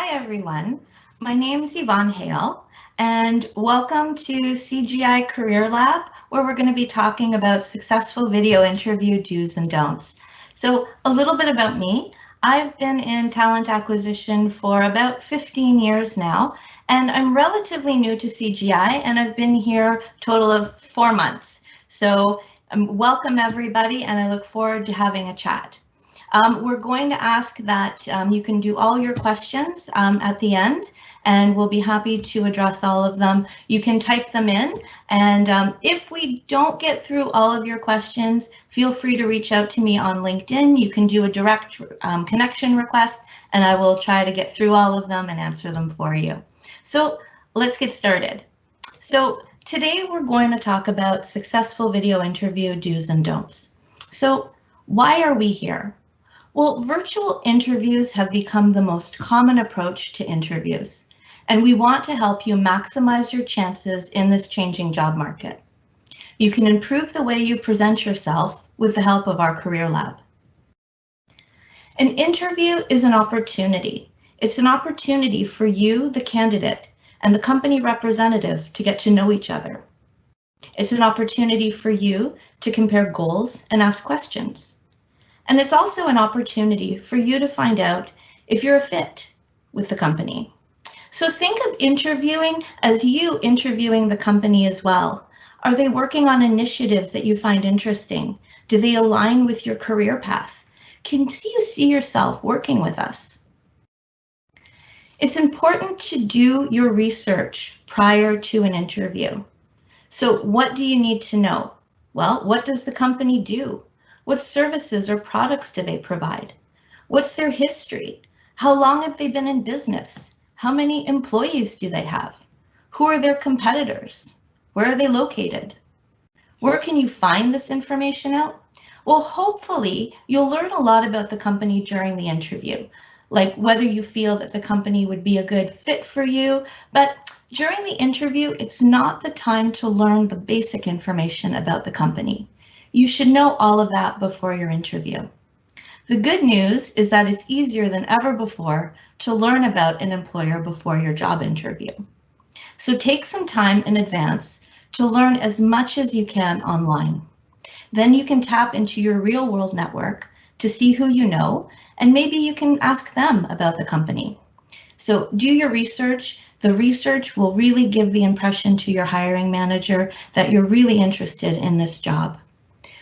Hi everyone, my name is Yvonne Hale and welcome to CGI Career Lab, where we're going to be talking about successful video interview do's and don'ts. So a little bit about me. I've been in talent acquisition for about 15 years now, and I'm relatively new to CGI, and I've been here a total of 4 months. So welcome everybody, and I look forward to having a chat. We're going to ask that you can do all your questions at the end, and we'll be happy to address all of them. You can type them in, and if we don't get through all of your questions, feel free to reach out to me on LinkedIn. You can do a direct connection request, and I will try to get through all of them and answer them for you. So let's get started. So today we're going to talk about successful video interview do's and don'ts. So why are we here? Well, virtual interviews have become the most common approach to interviews, and we want to help you maximize your chances in this changing job market. You can improve the way you present yourself with the help of our Career Lab. An interview is an opportunity. It's an opportunity for you, the candidate, and the company representative to get to know each other. It's an opportunity for you to compare goals and ask questions. And it's also an opportunity for you to find out if you're a fit with the company. So think of interviewing as you interviewing the company as well. Are they working on initiatives that you find interesting? Do they align with your career path? Can you see yourself working with us? It's important to do your research prior to an interview. So what do you need to know? Well, what does the company do? What services or products do they provide? What's their history? How long have they been in business? How many employees do they have? Who are their competitors? Where are they located? Where can you find this information out? Well, hopefully you'll learn a lot about the company during the interview, like whether you feel that the company would be a good fit for you. But during the interview, it's not the time to learn the basic information about the company. You should know all of that before your interview. The good news is that it's easier than ever before to learn about an employer before your job interview. So take some time in advance to learn as much as you can online. Then you can tap into your real world network to see who you know, and maybe you can ask them about the company. So do your research. The research will really give the impression to your hiring manager that you're really interested in this job.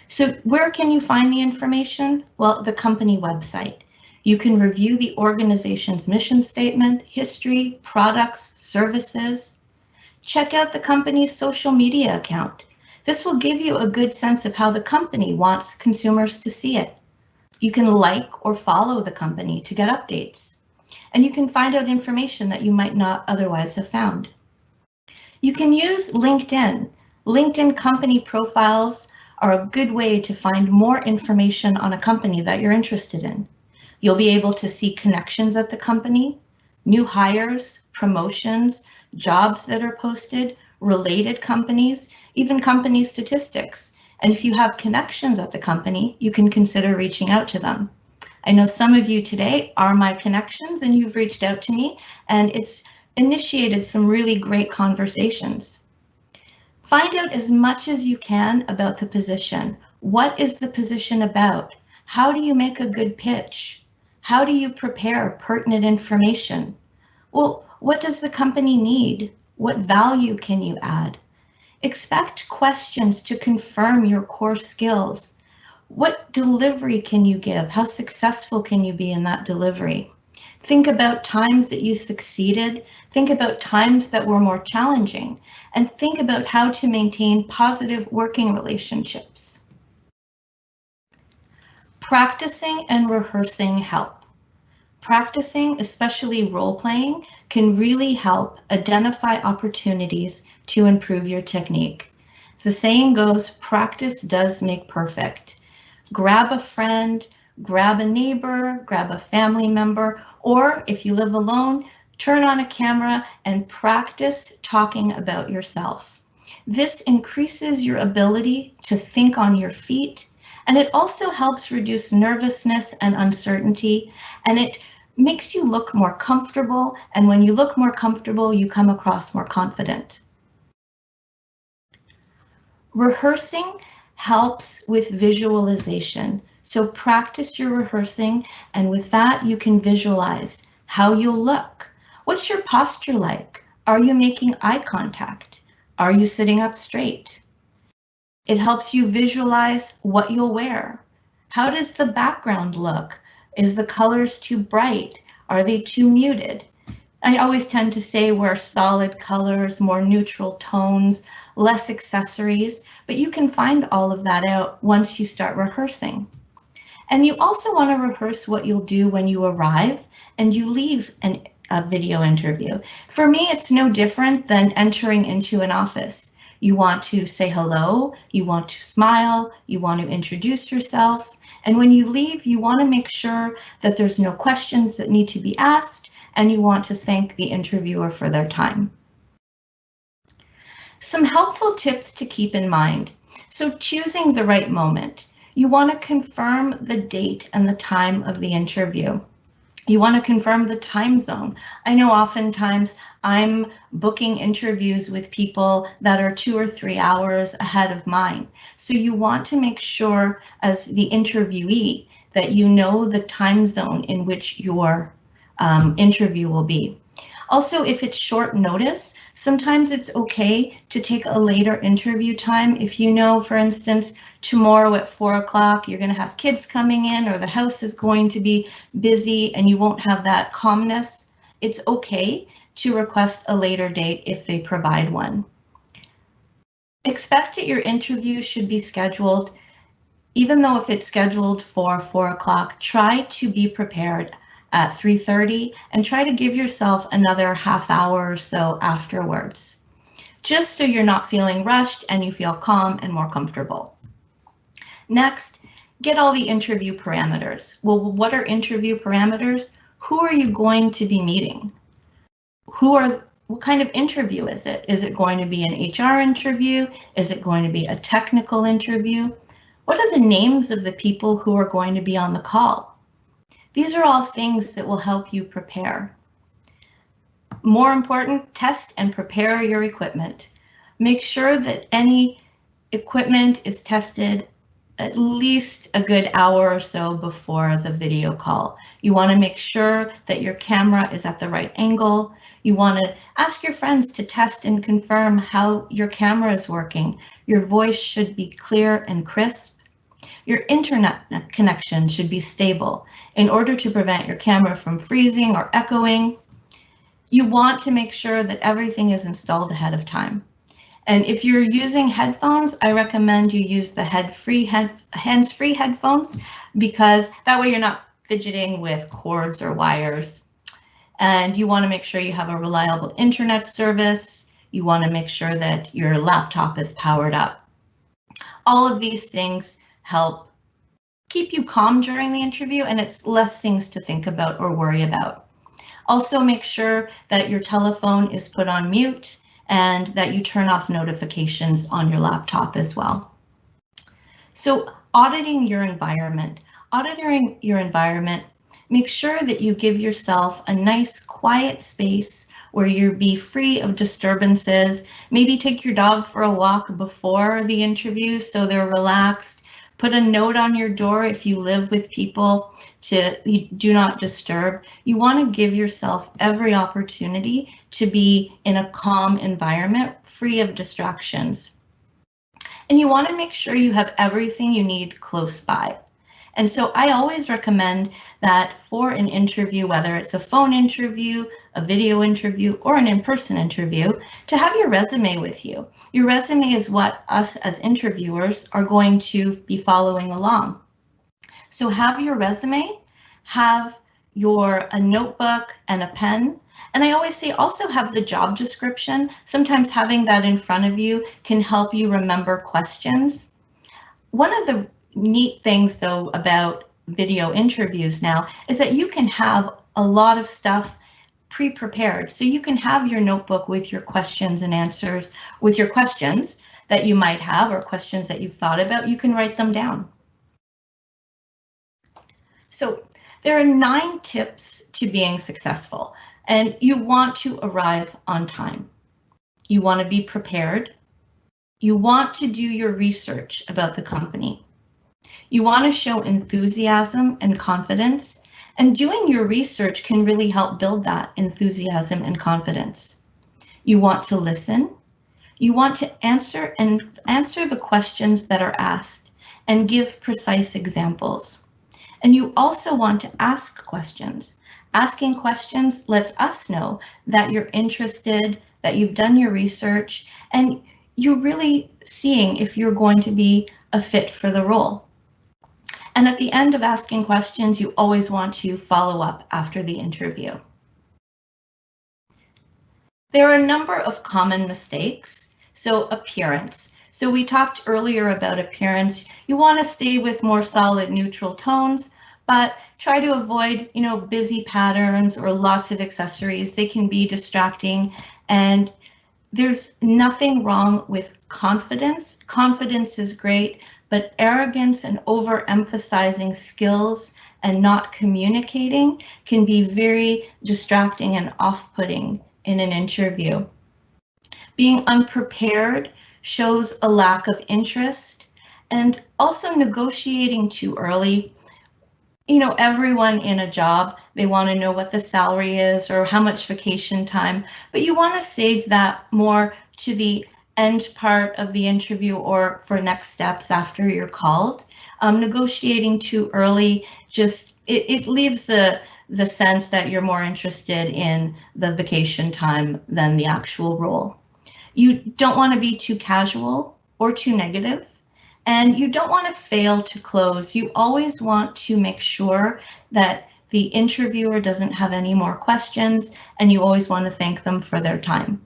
So where can you find the information? Well, the company website. You can review the organization's mission statement, history, products, services. Check out the company's social media account. This will give you a good sense of how the company wants consumers to see it. You can like or follow the company to get updates. And you can find out information that you might not otherwise have found. You can use LinkedIn. LinkedIn company profiles are a good way to find more information on a company that you're interested in. You'll be able to see connections at the company, new hires, promotions, jobs that are posted, related companies, even company statistics. And if you have connections at the company, you can consider reaching out to them. I know some of you today are my connections and you've reached out to me, and it's initiated some really great conversations. Find out as much as you can about the position. What is the position about? How do you make a good pitch? How do you prepare pertinent information? Well, what does the company need? What value can you add? Expect questions to confirm your core skills. What delivery can you give? How successful can you be in that delivery? Think about times that you succeeded. Think about times that were more challenging, and think about how to maintain positive working relationships. Practicing and rehearsing help. Practicing, especially role playing, can really help identify opportunities to improve your technique. The saying goes, practice does make perfect. Grab a friend, grab a neighbor, grab a family member, or if you live alone, turn on a camera and practice talking about yourself. This increases your ability to think on your feet, and it also helps reduce nervousness and uncertainty, and it makes you look more comfortable, and when you look more comfortable, you come across more confident. Rehearsing helps with visualization. So practice your rehearsing, and with that, you can visualize how you'll look. What's your posture like? Are you making eye contact? Are you sitting up straight? It helps you visualize what you'll wear. How does the background look? Is the colors too bright? Are they too muted? I always tend to say wear solid colors, more neutral tones, less accessories, but you can find all of that out once you start rehearsing. And you also want to rehearse what you'll do when you arrive and you leave a video interview. For me, it's no different than entering into an office. You want to say hello, you want to smile, you want to introduce yourself, and when you leave, you want to make sure that there's no questions that need to be asked, and you want to thank the interviewer for their time. Some helpful tips to keep in mind. So choosing the right moment. You want to confirm the date and the time of the interview. You want to confirm the time zone. I know oftentimes I'm booking interviews with people that are 2 or 3 hours ahead of mine. So you want to make sure as the interviewee that you know the time zone in which your interview will be. Also, if it's short notice, sometimes it's okay to take a later interview time. If you know, for instance, tomorrow at 4 o'clock, you're going to have kids coming in or the house is going to be busy and you won't have that calmness, it's okay to request a later date if they provide one. Expect that your interview should be scheduled, even though if it's scheduled for 4 o'clock, try to be prepared at 3:30 and try to give yourself another half hour or so afterwards, just so you're not feeling rushed and you feel calm and more comfortable. Next, get all the interview parameters. Well, what are interview parameters? Who are you going to be meeting? What kind of interview is it? Is it going to be an HR interview? Is it going to be a technical interview? What are the names of the people who are going to be on the call? These are all things that will help you prepare. More important, test and prepare your equipment. Make sure that any equipment is tested at least a good hour or so before the video call. You want to make sure that your camera is at the right angle. You want to ask your friends to test and confirm how your camera is working. Your voice should be clear and crisp. Your internet connection should be stable. In order to prevent your camera from freezing or echoing, you want to make sure that everything is installed ahead of time. And if you're using headphones, I recommend you use the hands-free headphones, because that way you're not fidgeting with cords or wires. And you want to make sure you have a reliable internet service. You want to make sure that your laptop is powered up. All of these things help keep you calm during the interview, and it's less things to think about or worry about. Also, make sure that your telephone is put on mute and that you turn off notifications on your laptop as well. So auditing your environment. Auditing your environment, make sure that you give yourself a nice quiet space where you'll be free of disturbances. Maybe take your dog for a walk before the interview so they're relaxed. Put a note on your door if you live with people to do not disturb. You want to give yourself every opportunity to be in a calm environment, free of distractions. And you want to make sure you have everything you need close by. And so I always recommend that for an interview, whether it's a phone interview, a video interview, or an in-person interview, to have your resume with you. Your resume is what us as interviewers are going to be following along. So have your resume, have a notebook and a pen. And I always say also have the job description. Sometimes having that in front of you can help you remember questions. One of the neat things though about video interviews now is that you can have a lot of stuff pre-prepared. So you can have your notebook with your questions and answers, with your questions that you might have or questions that you've thought about, you can write them down. So There are 9 tips to being successful, and you want to arrive on time. You want to be prepared. You want to do your research about the company. You want to show enthusiasm and confidence, and doing your research can really help build that enthusiasm and confidence. You want to listen. You want to answer the questions that are asked and give precise examples. And you also want to ask questions. Asking questions lets us know that you're interested, that you've done your research, and you're really seeing if you're going to be a fit for the role. And at the end of asking questions, you always want to follow up after the interview. There are a number of common mistakes. So appearance. So we talked earlier about appearance. You want to stay with more solid neutral tones, but try to avoid, busy patterns or lots of accessories. They can be distracting, and there's nothing wrong with confidence. Confidence is great, but arrogance and overemphasizing skills and not communicating can be very distracting and off-putting in an interview. Being unprepared shows a lack of interest, and also negotiating too early. Everyone in a job, they want to know what the salary is or how much vacation time, but you want to save that more to the end part of the interview or for next steps after you're called. Negotiating too early, just it leaves the sense that you're more interested in the vacation time than the actual role. You don't want to be too casual or too negative, and you don't want to fail to close. You always want to make sure that the interviewer doesn't have any more questions, and you always want to thank them for their time.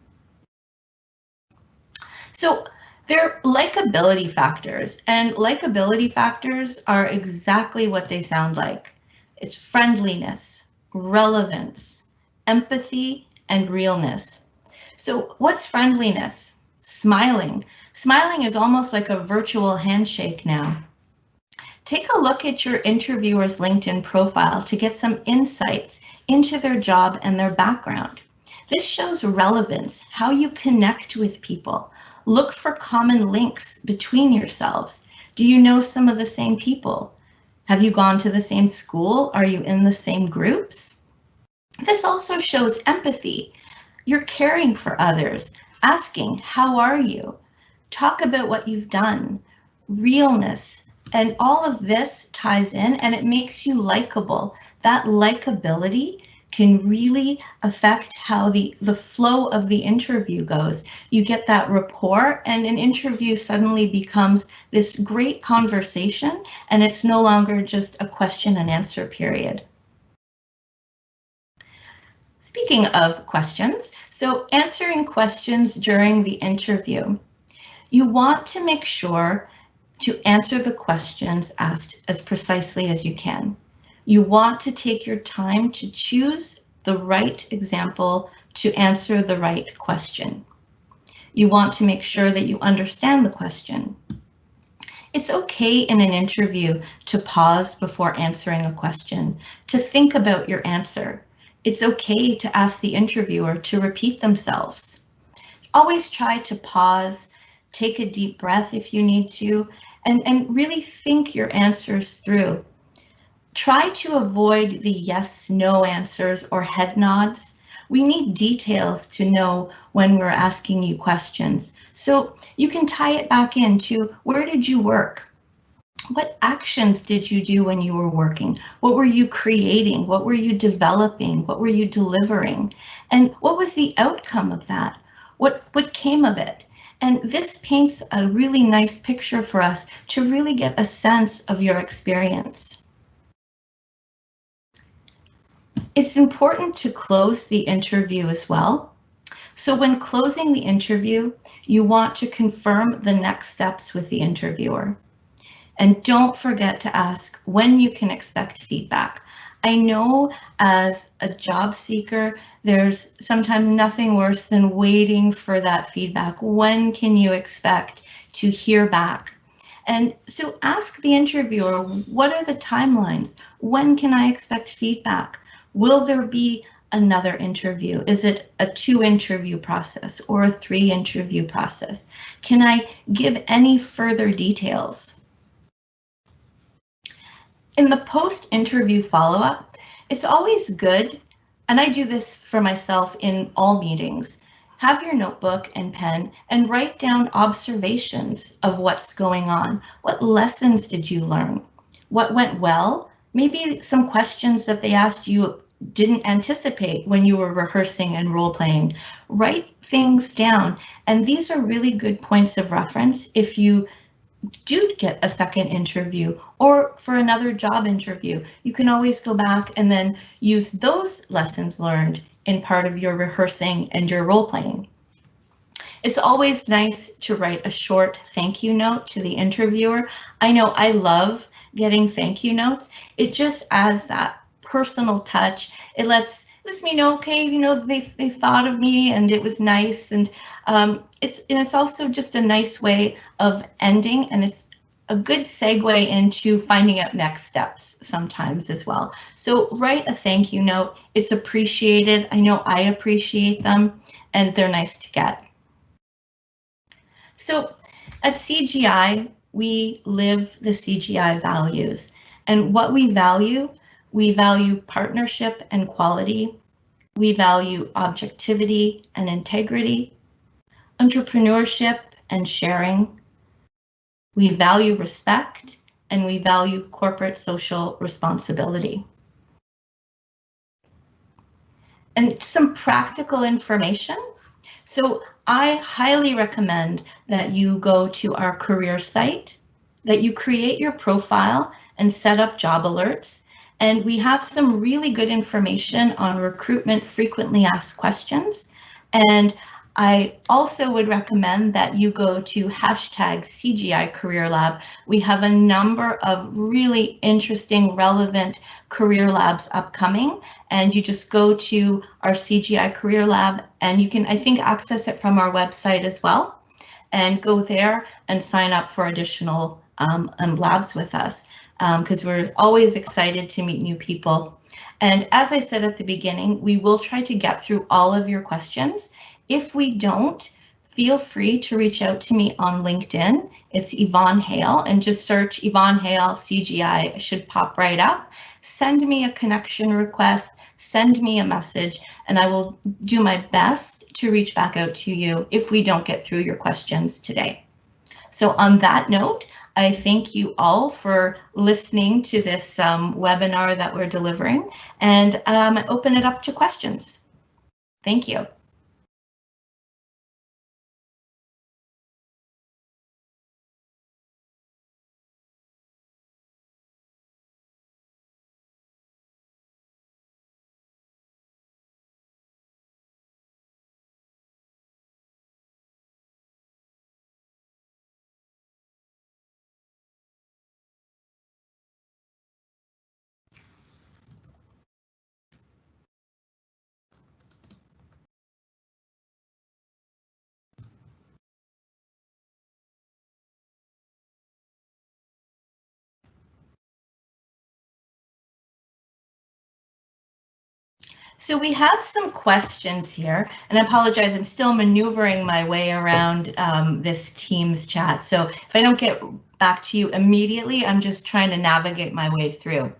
So there are likability factors, and likability factors are exactly what they sound like. It's friendliness, relevance, empathy, and realness. So what's friendliness? Smiling. Smiling is almost like a virtual handshake now. Take a look at your interviewer's LinkedIn profile to get some insights into their job and their background. This shows relevance, how you connect with people. Look for common links between yourselves. Do you know some of the same people? Have you gone to the same school? Are you in the same groups? This also shows empathy. You're caring for others, asking, how are you? Talk about what you've done, realness, and all of this ties in and it makes you likable. That likability can really affect how the flow of the interview goes. You get that rapport, and an interview suddenly becomes this great conversation, and it's no longer just a question and answer period. Speaking of questions, so answering questions during the interview, you want to make sure to answer the questions asked as precisely as you can. You want to take your time to choose the right example to answer the right question. You want to make sure that you understand the question. It's okay in an interview to pause before answering a question, to think about your answer. It's okay to ask the interviewer to repeat themselves. Always try to pause, take a deep breath if you need to, and really think your answers through. Try to avoid the yes, no answers or head nods. We need details to know when we're asking you questions. So you can tie it back into, where did you work? What actions did you do when you were working? What were you creating? What were you developing? What were you delivering? And what was the outcome of that? What came of it? And this paints a really nice picture for us to really get a sense of your experience. It's important to close the interview as well. So when closing the interview, you want to confirm the next steps with the interviewer. And don't forget to ask when you can expect feedback. I know as a job seeker, there's sometimes nothing worse than waiting for that feedback. When can you expect to hear back? And so ask the interviewer, what are the timelines? When can I expect feedback? Will there be another interview? Is it a 2-interview process or a 3-interview process? Can I give any further details? In the post-interview follow-up, it's always good, and I do this for myself in all meetings, have your notebook and pen and write down observations of what's going on. What lessons did you learn? What went well? Maybe some questions that they asked you didn't anticipate when you were rehearsing and role-playing. Write things down, and these are really good points of reference if you do get a second interview or for another job interview. You can always go back and then use those lessons learned in part of your rehearsing and your role playing. It's always nice to write a short thank you note to the interviewer. I know I love getting thank you notes. It just adds that personal touch. It lets me know, okay, you know, they thought of me and it was nice, and it's also just a nice way of ending, and it's a good segue into finding out next steps sometimes as well. So write a thank you note. It's appreciated. I know I appreciate them, and they're nice to get. So at CGI, we live the CGI values, and what we value partnership and quality. We value objectivity and integrity, entrepreneurship and sharing. We value respect, and we value corporate social responsibility. And some practical information. So I highly recommend that you go to our career site, that you create your profile and set up job alerts. And we have some really good information on recruitment frequently asked questions. And I also would recommend that you go to #CGI Career Lab. We have a number of really interesting, relevant career labs upcoming, and you just go to our CGI Career Lab, and you can, I think, access it from our website as well, and go there and sign up for additional labs with us, because we're always excited to meet new people. And as I said at the beginning, we will try to get through all of your questions. If we don't, feel free to reach out to me on LinkedIn. It's Yvonne Hale, and just search Yvonne Hale CGI. It should pop right up. Send me a connection request, send me a message, and I will do my best to reach back out to you if we don't get through your questions today. So on that note, I thank you all for listening to this webinar that we're delivering, and open it up to questions. Thank you. So we have some questions here, and I apologize, I'm still maneuvering my way around this Teams chat. So if I don't get back to you immediately, I'm just trying to navigate my way through.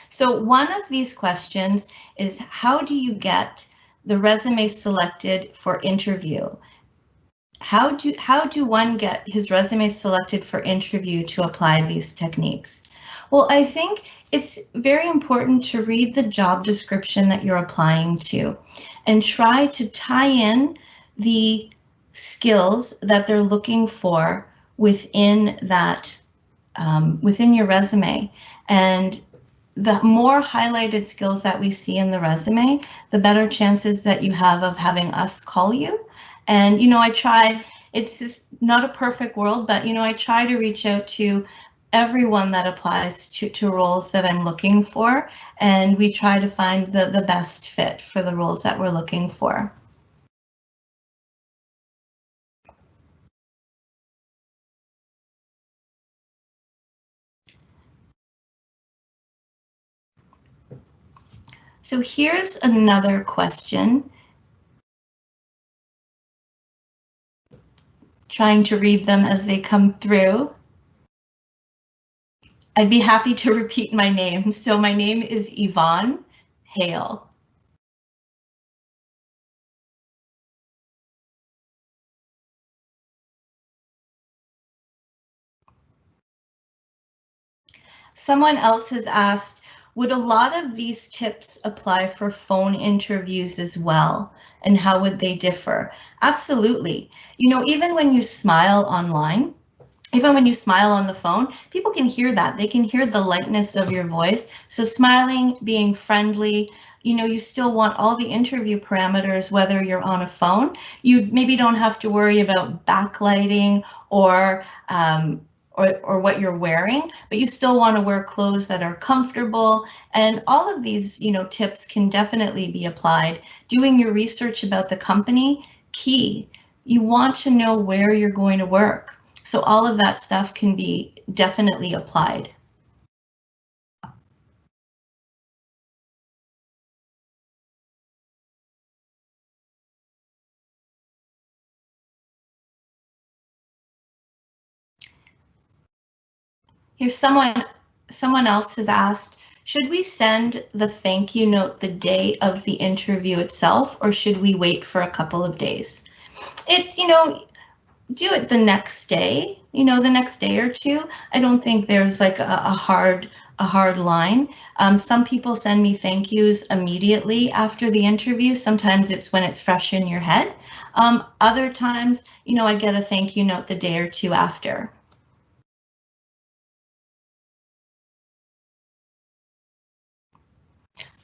So one of these questions is, how do you get the resume selected for interview? How do one get his resume selected for interview to apply these techniques? Well, I think it's very important to read the job description that you're applying to and try to tie in the skills that they're looking for within that, within your resume. And the more highlighted skills that we see in the resume, the better chances that you have of having us call you. And, you know, I try, it's just not a perfect world, but, you know, I try to reach out to everyone that applies to roles that I'm looking for, and we try to find the best fit for the roles that we're looking for. So here's another question. Trying to read them as they come through. I'd be happy to repeat my name. So my name is Yvonne Hale. Someone else has asked, would a lot of these tips apply for phone interviews as well? And how would they differ? Absolutely. You know, even when you smile online, even when you smile on the phone, people can hear that. They can hear the lightness of your voice. So smiling, being friendly, you know, you still want all the interview parameters, whether you're on a phone. You maybe don't have to worry about backlighting or or what you're wearing, but you still want to wear clothes that are comfortable. And all of these, you know, tips can definitely be applied. Doing your research about the company, key. You want to know where you're going to work. So all of that stuff can be definitely applied. Here's someone else has asked, should we send the thank you note the day of the interview itself, or should we wait for a couple of days? You know, do it the next day, you know, the next day or two. I don't think there's like a hard line. Some people send me thank yous immediately after the interview. Sometimes it's when it's fresh in your head. Other times, you know, I get a thank you note the day or two after.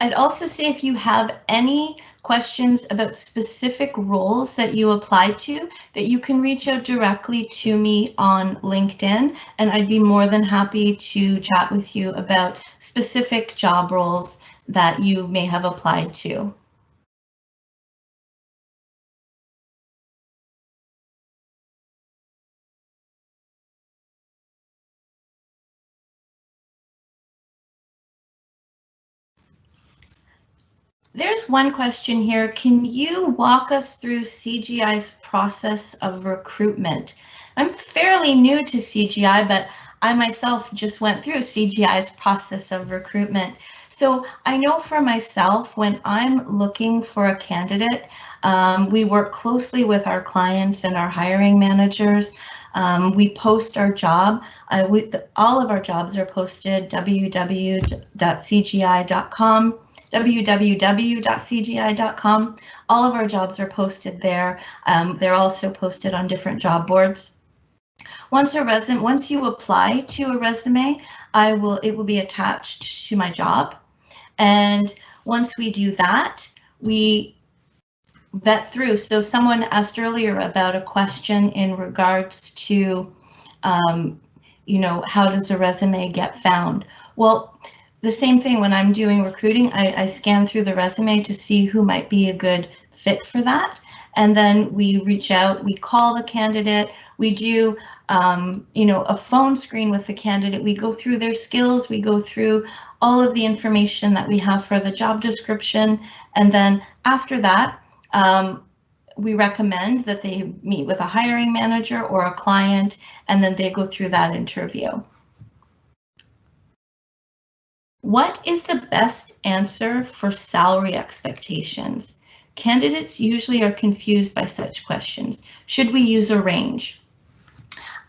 I'd also say if you have any questions about specific roles that you apply to, that you can reach out directly to me on LinkedIn, and I'd be more than happy to chat with you about specific job roles that you may have applied to. There's one question here. Can you walk us through CGI's process of recruitment? I'm fairly new to CGI, but I myself just went through CGI's process of recruitment. So I know for myself, when I'm looking for a candidate, we work closely with our clients and our hiring managers. We post our job. All of our jobs are posted www.cgi.com. www.cgi.com. All of our jobs are posted there. They're also posted on different job boards. Once you apply to a resume, it will be attached to my job. And once we do that, we vet through. So someone asked earlier about a question in regards to, you know, how does a resume get found? Well, the same thing when I'm doing recruiting, I scan through the resume to see who might be a good fit for that. And then we reach out, we call the candidate, we do, you know, a phone screen with the candidate. We go through their skills, we go through all of the information that we have for the job description. And then after that, we recommend that they meet with a hiring manager or a client, and then they go through that interview. What is the best answer for salary expectations? Candidates usually are confused by such questions. Should we use a range?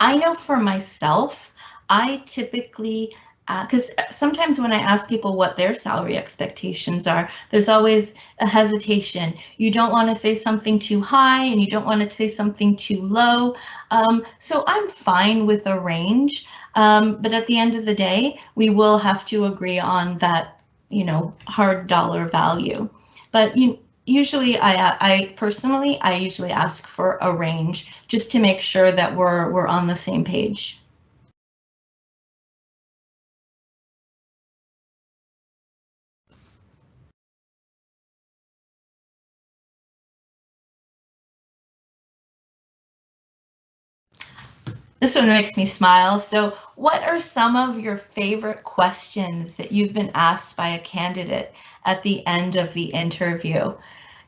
I know for myself, I typically, because sometimes when I ask people what their salary expectations are, there's always a hesitation. You don't want to say something too high and you don't want to say something too low. So I'm fine with a range, but at the end of the day, we will have to agree on that, you know, hard dollar value. But usually I personally, I usually ask for a range just to make sure that we're on the same page. This one makes me smile. So what are some of your favorite questions that you've been asked by a candidate at the end of the interview?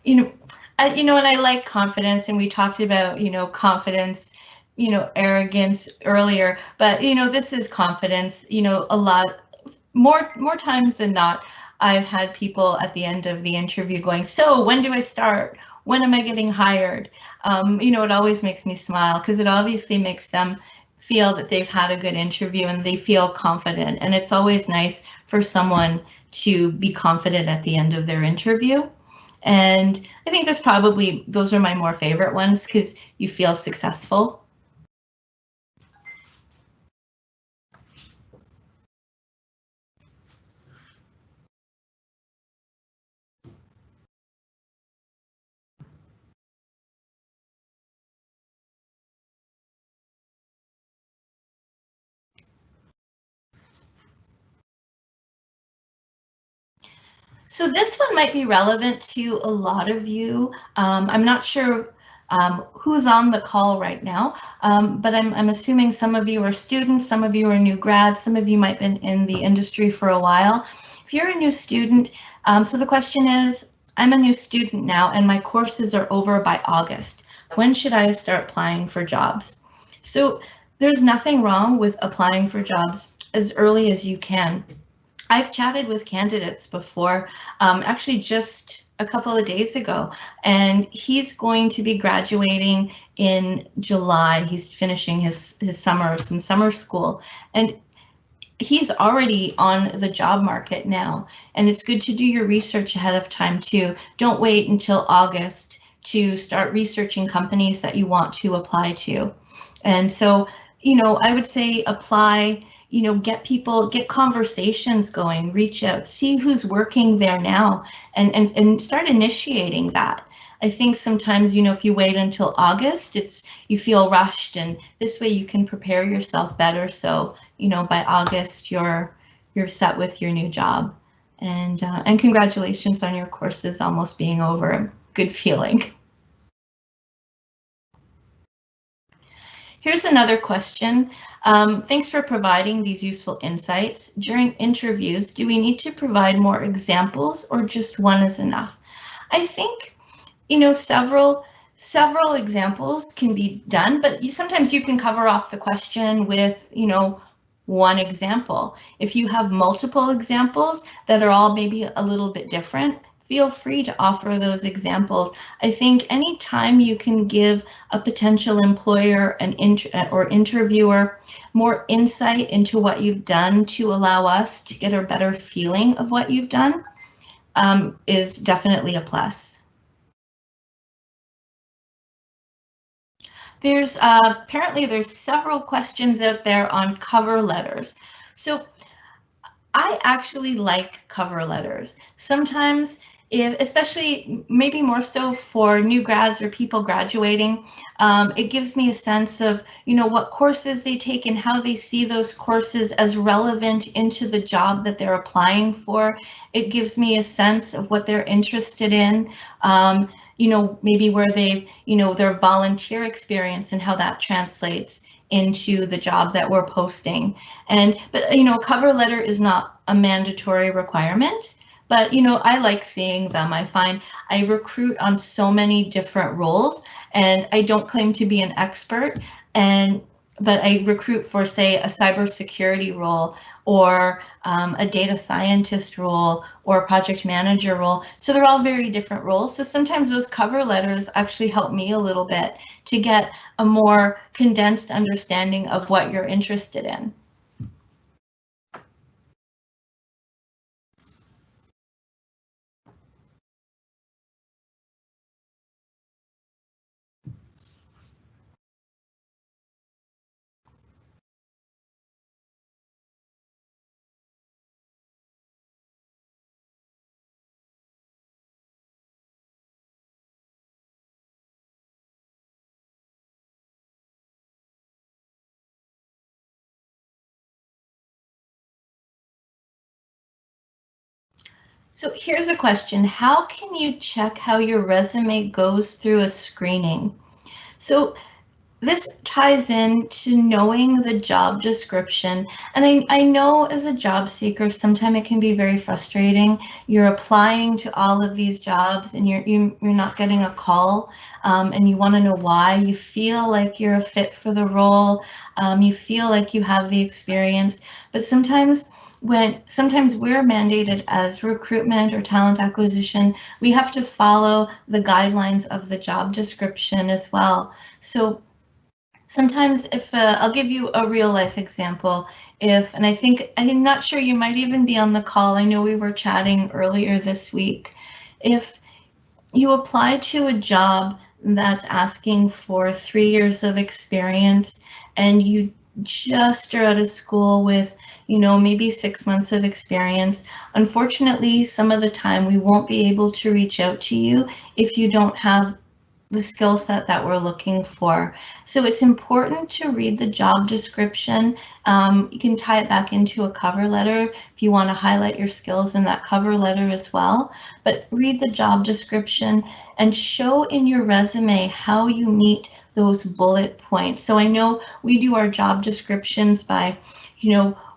You know, and I like confidence, and we talked about, confidence, arrogance earlier, but, this is confidence, a lot more times than not. I've had people at the end of the interview going, so when do I start? When am I getting hired? It always makes me smile because it obviously makes them feel that they've had a good interview and they feel confident. And it's always nice for someone to be confident at the end of their interview. And I think those are my more favorite ones because you feel successful. So this one might be relevant to a lot of you. I'm not sure who's on the call right now, but I'm assuming some of you are students, some of you are new grads, some of you might have been in the industry for a while. If you're a new student, so the question is, I'm a new student now and my courses are over by August. When should I start applying for jobs? So there's nothing wrong with applying for jobs as early as you can. I've chatted with candidates before, actually just a couple of days ago, and he's going to be graduating in July. He's finishing his some summer school, and he's already on the job market now. And it's good to do your research ahead of time too. Don't wait until August to start researching companies that you want to apply to. And so, I would say apply, get conversations going, reach out, see who's working there now, and start initiating that. I think sometimes, if you wait until August, you feel rushed, and this way you can prepare yourself better. So, by August, you're set with your new job. And congratulations on your courses almost being over. Good feeling. Here's another question. Thanks for providing these useful insights. During interviews, do we need to provide more examples or just one is enough? I think, several examples can be done, but sometimes you can cover off the question with, one example. If you have multiple examples that are all maybe a little bit different, feel free to offer those examples. I think anytime you can give a potential employer or interviewer more insight into what you've done to allow us to get a better feeling of what you've done is definitely a plus. There's apparently there's several questions out there on cover letters. So I actually like cover letters. Sometimes, especially maybe more so for new grads or people graduating, it gives me a sense of, what courses they take and how they see those courses as relevant into the job that they're applying for. It gives me a sense of what they're interested in. Maybe where they've, their volunteer experience and how that translates into the job that we're posting. But cover letter is not a mandatory requirement, but I like seeing them. I find I recruit on so many different roles, and I don't claim to be an expert, but I recruit for, say, a cybersecurity role or a data scientist role or a project manager role. So they're all very different roles. So sometimes those cover letters actually help me a little bit to get a more condensed understanding of what you're interested in. So here's a question. How can you check how your resume goes through a screening? So this ties in to knowing the job description. And I know as a job seeker, sometimes it can be very frustrating. You're applying to all of these jobs and you're not getting a call, and you want to know why. You feel like you're a fit for the role. You feel like you have the experience, but sometimes we're mandated as recruitment or talent acquisition, we have to follow the guidelines of the job description as well. So sometimes if I'll give you a real life example, and I'm not sure, you might even be on the call, I know we were chatting earlier this week, if you apply to a job that's asking for 3 years of experience and you just are out of school with, maybe 6 months of experience, unfortunately, some of the time we won't be able to reach out to you if you don't have the skill set that we're looking for. So it's important to read the job description. You can tie it back into a cover letter if you want to highlight your skills in that cover letter as well. But read the job description and show in your resume how you meet those bullet points. So I know we do our job descriptions by,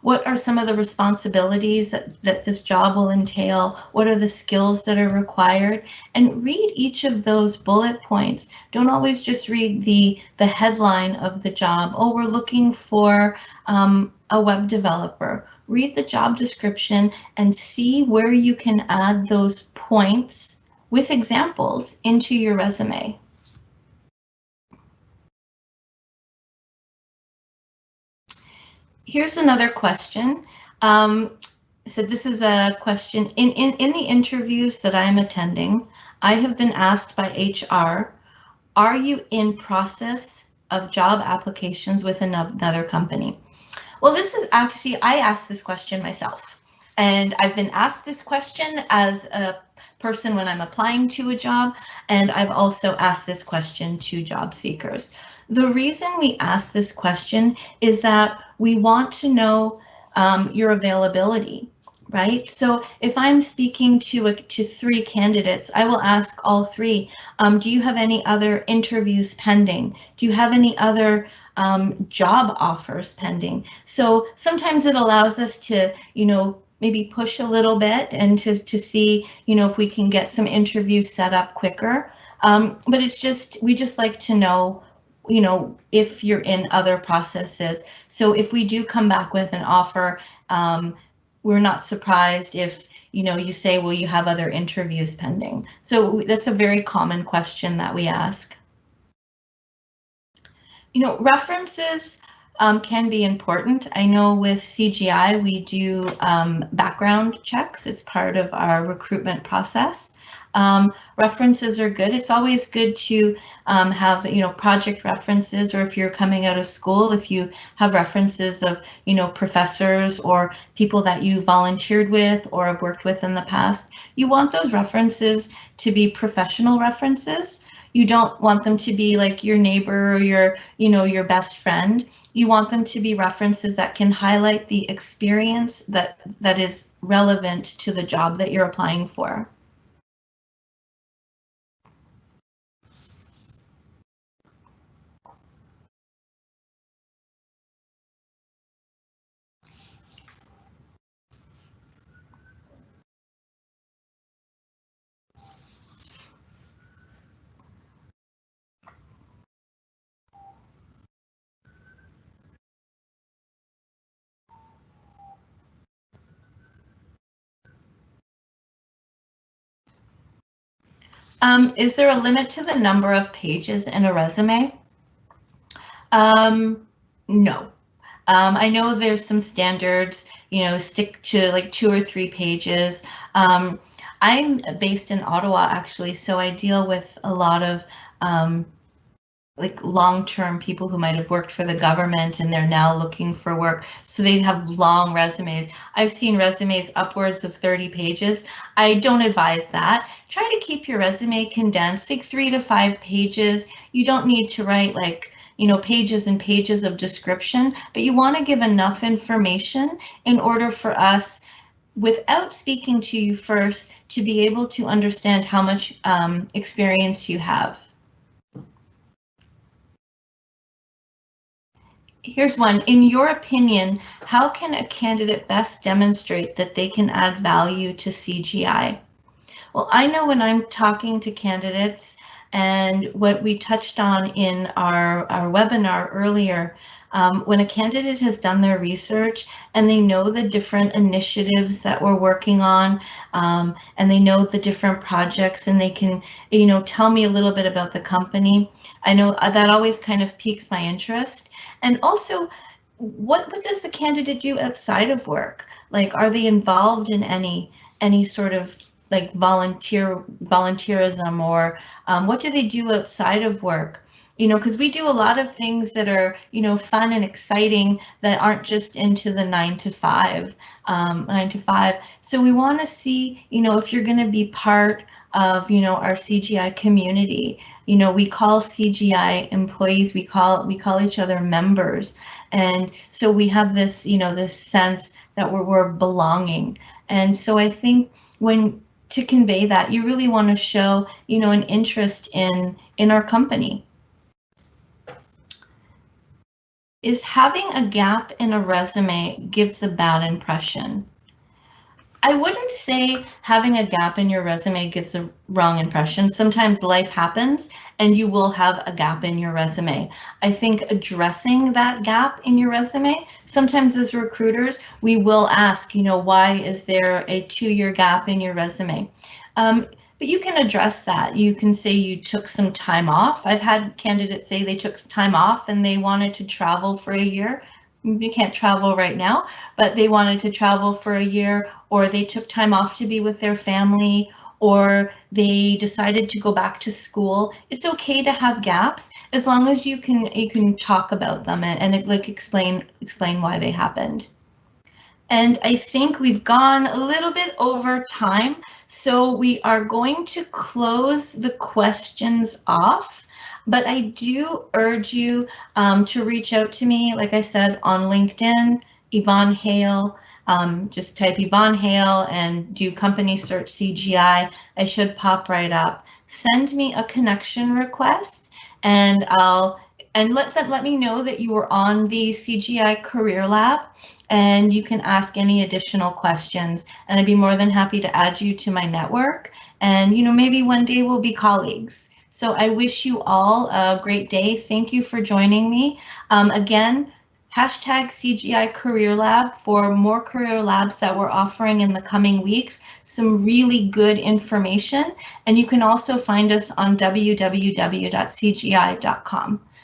what are some of the responsibilities that this job will entail? What are the skills that are required? And read each of those bullet points. Don't always just read the headline of the job. Oh, we're looking for a web developer. Read the job description and see where you can add those points with examples into your resume. Here's another question. So this is a question. In the interviews that I'm attending, I have been asked by HR, are you in process of job applications with another company? Well, this is actually, I asked this question myself, and I've been asked this question as a person when I'm applying to a job, and I've also asked this question to job seekers. The reason we ask this question is that we want to know your availability, right? So if I'm speaking to 3 candidates, I will ask all 3, do you have any other interviews pending? Do you have any other job offers pending? So sometimes it allows us to, maybe push a little bit and to see, if we can get some interviews set up quicker. But we just like to know, if you're in other processes. So if we do come back with an offer, we're not surprised if, you say, well, you have other interviews pending. So that's a very common question that we ask. References can be important. I know with CGI, we do background checks. It's part of our recruitment process. References are good. It's always good to have, project references, or if you're coming out of school, if you have references of, professors or people that you volunteered with or have worked with in the past, you want those references to be professional references. You don't want them to be like your neighbor or your best friend. You want them to be references that can highlight the experience that is relevant to the job that you're applying for. Is there a limit to the number of pages in a resume? No. I know there's some standards, stick to like 2 or 3 pages. I'm based in Ottawa, actually, so I deal with a lot of like long-term people who might have worked for the government and they're now looking for work. So they have long resumes. I've seen resumes upwards of 30 pages. I don't advise that. Try to keep your resume condensed, like 3 to 5 pages. You don't need to write like, pages and pages of description, but you want to give enough information in order for us, without speaking to you first, to be able to understand how much experience you have. Here's one. In your opinion, how can a candidate best demonstrate that they can add value to CGI? Well, I know when I'm talking to candidates, and what we touched on in our webinar earlier, when a candidate has done their research and they know the different initiatives that we're working on, and they know the different projects, and they can, tell me a little bit about the company, I know that always kind of piques my interest. And also, what does the candidate do outside of work? Like, are they involved in any sort of like volunteerism, or what do they do outside of work? Because we do a lot of things that are, fun and exciting, that aren't just into the 9 to 5. 9 to 5. So we want to see, if you're going to be part of, our CGI community. We call CGI employees, we call each other members. And so we have this, this sense that we're belonging. And so I think to convey that, you really want to show, an interest in our company. Is having a gap in a resume gives a bad impression? I wouldn't say having a gap in your resume gives a wrong impression. Sometimes life happens and you will have a gap in your resume. I think addressing that gap in your resume, sometimes as recruiters, we will ask, why is there a 2-year gap in your resume? But you can address that. You can say you took some time off. I've had candidates say they took some time off and they wanted to travel for a year. You can't travel right now, but they wanted to travel for a year, or they took time off to be with their family, or they decided to go back to school. It's okay to have gaps as long as you can talk about them and like explain why they happened. And I think we've gone a little bit over time, so we are going to close the questions off. But I do urge you to reach out to me, like I said, on LinkedIn, Yvonne Hale. Just type Yvonne Hale and do company search CGI. I should pop right up. Send me a connection request, and let me know that you were on the CGI Career Lab, and you can ask any additional questions, and I'd be more than happy to add you to my network. And maybe one day we'll be colleagues. So I wish you all a great day. Thank you for joining me. Again, hashtag CGI Career Lab for more career labs that we're offering in the coming weeks. Some really good information. And you can also find us on www.cgi.com.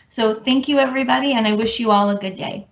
So thank you, everybody, and I wish you all a good day.